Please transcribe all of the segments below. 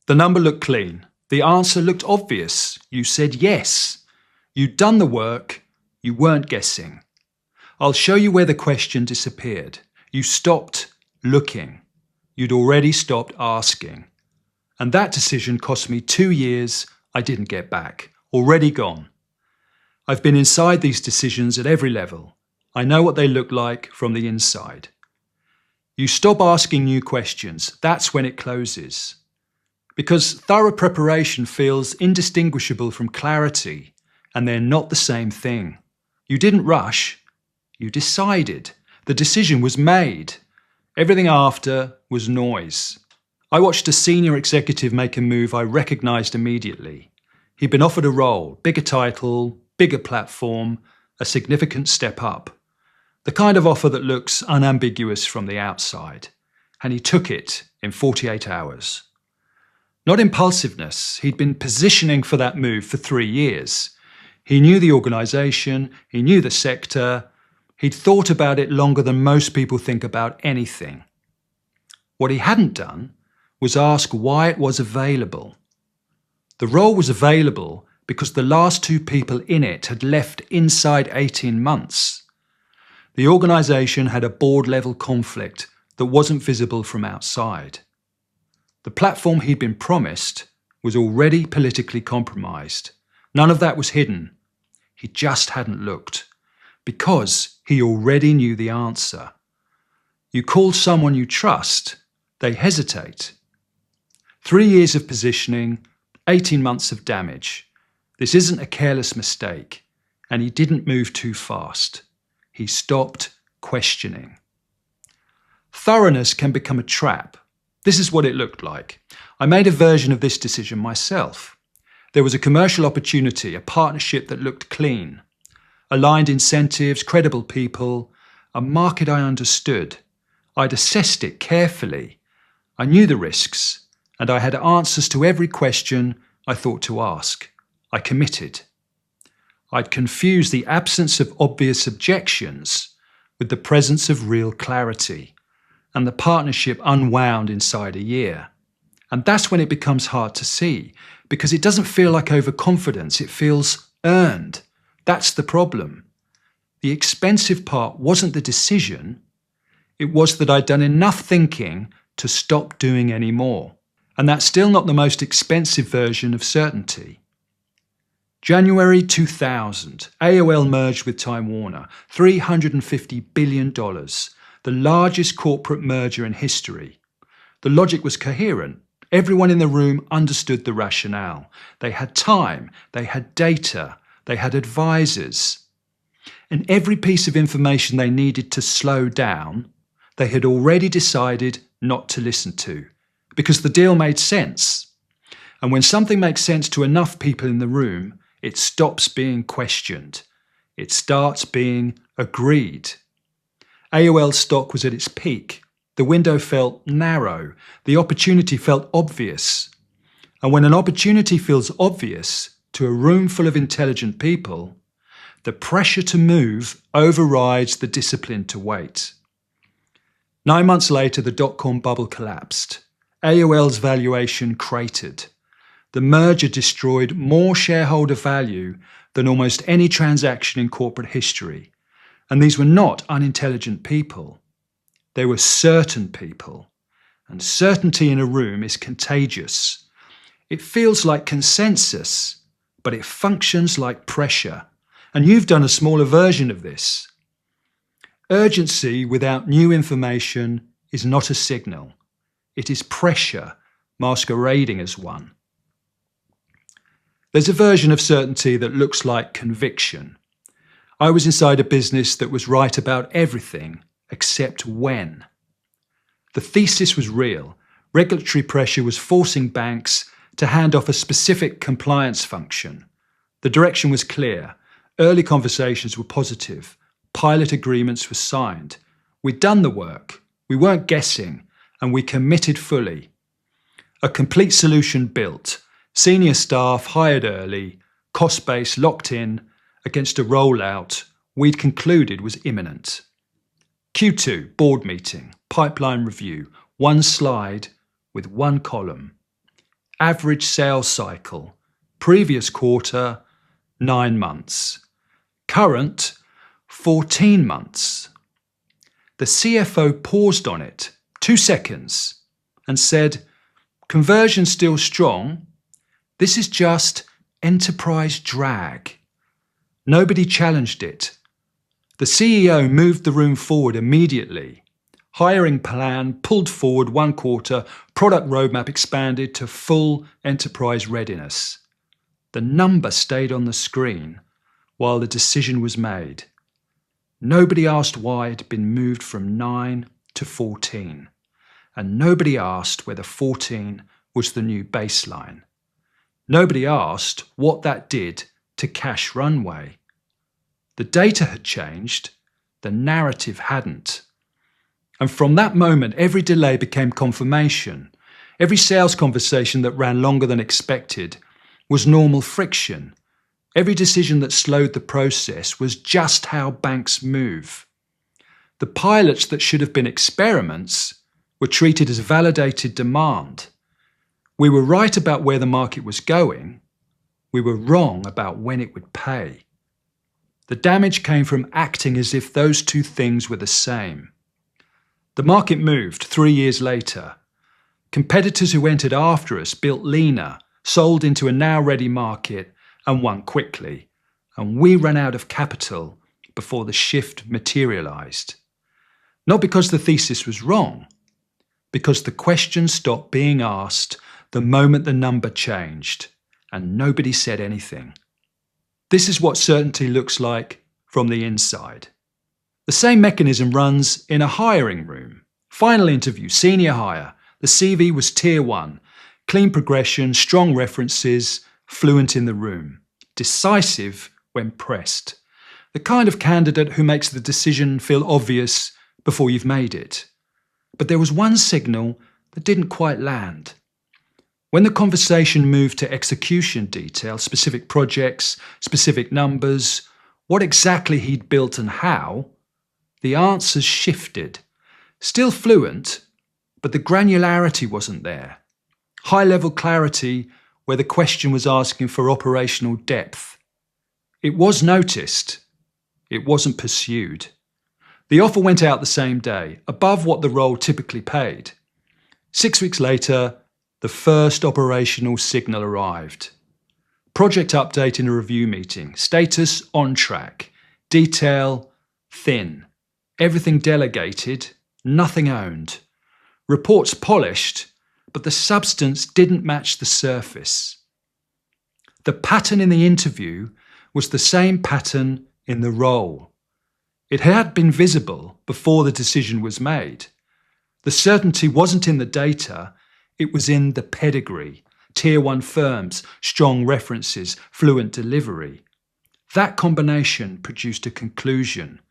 The number looked clean. The answer looked obvious. You said yes. You'd done the work. You weren't guessing. I'll show you where the question disappeared. You stopped looking. You'd already stopped asking. And that decision cost me 2 years I didn't get back. Already gone. I've been inside these decisions at every level. I know what they look like from the inside. You stop asking new questions. That's when it closes. Because thorough preparation feels indistinguishable from clarity, and they're not the same thing. You didn't rush. You decided. The decision was made. Everything after was noise. I watched a senior executive make a move I recognised immediately. He'd been offered a role, bigger title, bigger platform, a significant step up. The kind of offer that looks unambiguous from the outside. And he took it in 48 hours. Not impulsiveness. He'd been positioning for that move for 3 years. He knew the organisation, he knew the sector. He'd thought about it longer than most people think about anything. What he hadn't done was ask why it was available. The role was available because the last 2 people in it had left inside 18 months. The organisation had a board-level conflict that wasn't visible from outside. The platform he'd been promised was already politically compromised. None of that was hidden. He just hadn't looked. Because he already knew the answer. You call someone you trust, they hesitate. 3 years of positioning, 18 months of damage. This isn't a careless mistake, and he didn't move too fast. He stopped questioning. Thoroughness can become a trap. This is what it looked like. I made a version of this decision myself. There was a commercial opportunity, a partnership that looked clean. Aligned incentives, credible people, a market I understood. I'd assessed it carefully. I knew the risks, and I had answers to every question I thought to ask. I committed. I'd confused the absence of obvious objections with the presence of real clarity, and the partnership unwound inside a year. And that's when it becomes hard to see, because it doesn't feel like overconfidence, it feels earned. That's the problem. The expensive part wasn't the decision, it was that I'd done enough thinking to stop doing any more. And that's still not the most expensive version of certainty. January 2000, AOL merged with Time Warner, $350 billion, the largest corporate merger in history. The logic was coherent. Everyone in the room understood the rationale. They had time, they had data, they had advisors. And every piece of information they needed to slow down, they had already decided not to listen to, because the deal made sense. And when something makes sense to enough people in the room, it stops being questioned. It starts being agreed. AOL stock was at its peak. The window felt narrow. The opportunity felt obvious. And when an opportunity feels obvious to a room full of intelligent people, the pressure to move overrides the discipline to wait. 9 months later, the dot-com bubble collapsed. AOL's valuation cratered. The merger destroyed more shareholder value than almost any transaction in corporate history. And these were not unintelligent people. They were certain people. And certainty in a room is contagious. It feels like consensus, but it functions like pressure. And you've done a smaller version of this. Urgency without new information is not a signal. It is pressure masquerading as one. There's a version of certainty that looks like conviction. I was inside a business that was right about everything except when. The thesis was real. Regulatory pressure was forcing banks to hand off a specific compliance function. The direction was clear. Early conversations were positive. Pilot agreements were signed. We'd done the work. We weren't guessing, and we committed fully. A complete solution built. Senior staff hired early. Cost base locked in against a rollout we'd concluded was imminent. Q2, board meeting, pipeline review, 1 slide with 1 column. average sales cycle, previous quarter, 9 months. Current, 14 months. The CFO paused on it, 2 seconds, and said, "Conversion still strong. This is just enterprise drag." Nobody challenged it. The CEO moved the room forward immediately. Hiring plan pulled forward 1 quarter, product roadmap expanded to full enterprise readiness. The number stayed on the screen while the decision was made. Nobody asked why it had been moved from 9 to 14. And nobody asked whether 14 was the new baseline. Nobody asked what that did to cash runway. The data had changed, the narrative hadn't. And from that moment, every delay became confirmation. Every sales conversation that ran longer than expected was normal friction. Every decision that slowed the process was just how banks move. The pilots that should have been experiments were treated as validated demand. We were right about where the market was going. We were wrong about when it would pay. The damage came from acting as if those two things were the same. The market moved 3 years later. Competitors who entered after us built leaner, sold into a now-ready market, and won quickly. And we ran out of capital before the shift materialized. Not because the thesis was wrong, because the question stopped being asked the moment the number changed, and nobody said anything. This is what certainty looks like from the inside. The same mechanism runs in a hiring room. Final interview, senior hire. The CV was tier 1. Clean progression, strong references, fluent in the room. Decisive when pressed. The kind of candidate who makes the decision feel obvious before you've made it. But there was one signal that didn't quite land. When the conversation moved to execution detail, specific projects, specific numbers, what exactly he'd built and how, the answers shifted. Still fluent, but the granularity wasn't there. High-level clarity where the question was asking for operational depth. It was noticed. It wasn't pursued. The offer went out the same day, above what the role typically paid. 6 weeks later, the first operational signal arrived. Project update in a review meeting. Status on track. Detail thin. Everything delegated, nothing owned. Reports polished, but the substance didn't match the surface. The pattern in the interview was the same pattern in the role. It had been visible before the decision was made. The certainty wasn't in the data, it was in the pedigree. Tier 1 firms, strong references, fluent delivery. That combination produced a conclusion,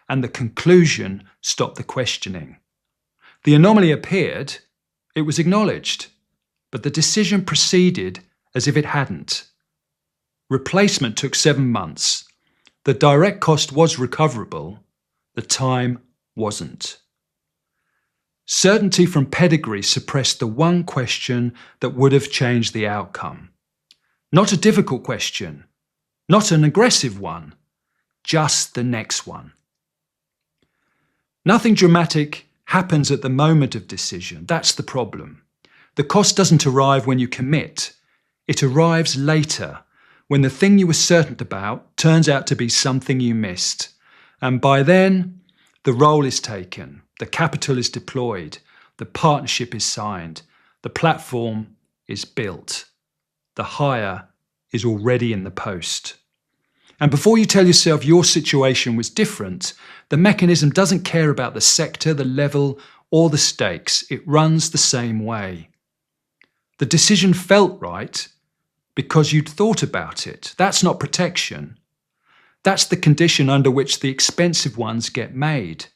and the conclusion stopped the questioning. The anomaly appeared, it was acknowledged, but the decision proceeded as if it hadn't. Replacement took 7 months. The direct cost was recoverable, the time wasn't. Certainty from pedigree suppressed the one question that would have changed the outcome. Not a difficult question, not an aggressive one, just the next one. Nothing dramatic happens at the moment of decision. That's the problem. The cost doesn't arrive when you commit. It arrives later, when the thing you were certain about turns out to be something you missed. And by then, the role is taken, the capital is deployed, the partnership is signed, the platform is built. The hire is already in the post. And before you tell yourself your situation was different, the mechanism doesn't care about the sector, the level, or the stakes. It runs the same way. The decision felt right because you'd thought about it. That's not protection. That's the condition under which the expensive ones get made.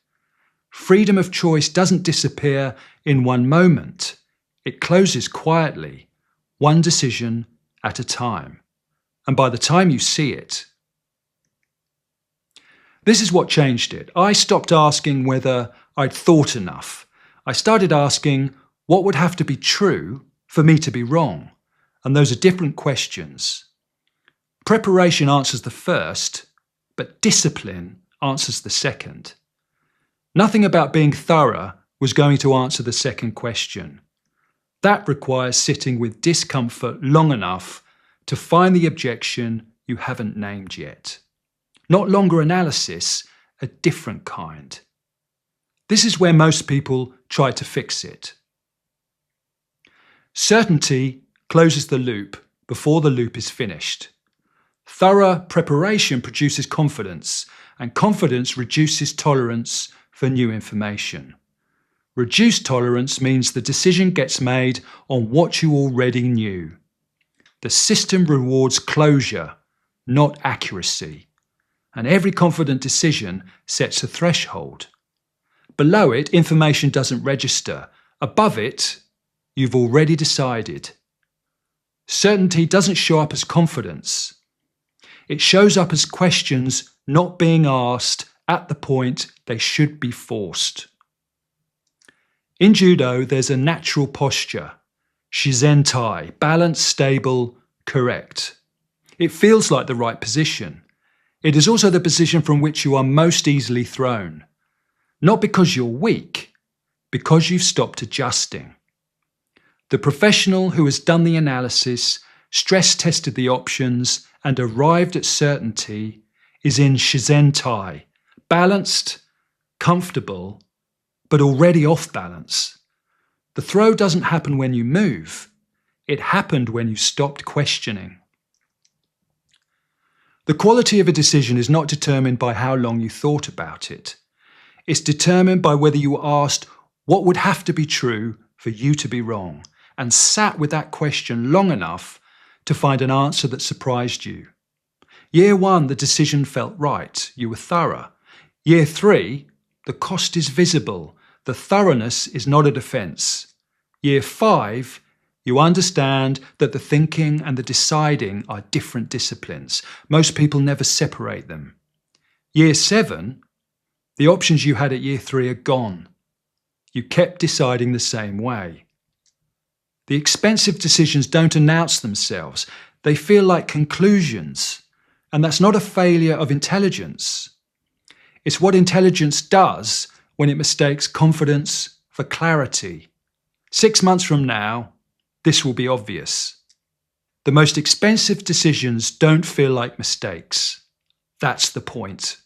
Freedom of choice doesn't disappear in one moment. It closes quietly, one decision at a time. And by the time you see it, this is what changed it. I stopped asking whether I'd thought enough. I started asking what would have to be true for me to be wrong. and those are different questions. Preparation answers the first, but discipline answers the second. Nothing about being thorough was going to answer the second question. That requires sitting with discomfort long enough to find the objection you haven't named yet. Not longer analysis, a different kind. This is where most people try to fix it. Certainty closes the loop before the loop is finished. Thorough preparation produces confidence, and confidence reduces tolerance for new information. Reduced tolerance means the decision gets made on what you already knew. The system rewards closure, not accuracy, and every confident decision sets a threshold. Below it, information doesn't register. Above it, you've already decided. Certainty doesn't show up as confidence. It shows up as questions not being asked at the point they should be forced. In Judo, there's a natural posture, shizen-tai, balanced, stable, correct. It feels like the right position. It is also the position from which you are most easily thrown. Not because you're weak, because you've stopped adjusting. The professional who has done the analysis, stress-tested the options, and arrived at certainty is in shizen-tai, balanced, comfortable, but already off balance. The throw doesn't happen when you move. It happened when you stopped questioning. The quality of a decision is not determined by how long you thought about it. It's determined by whether you asked what would have to be true for you to be wrong, and sat with that question long enough to find an answer that surprised you. Year 1, the decision felt right. You were thorough. Year 3, the cost is visible. The thoroughness is not a defence. Year 5, you understand that the thinking and the deciding are different disciplines. Most people never separate them. Year 7, the options you had at Year 3 are gone. You kept deciding the same way. The expensive decisions don't announce themselves. They feel like conclusions. And that's not a failure of intelligence. It's what intelligence does when it mistakes confidence for clarity. 6 months from now, this will be obvious. The most expensive decisions don't feel like mistakes. That's the point.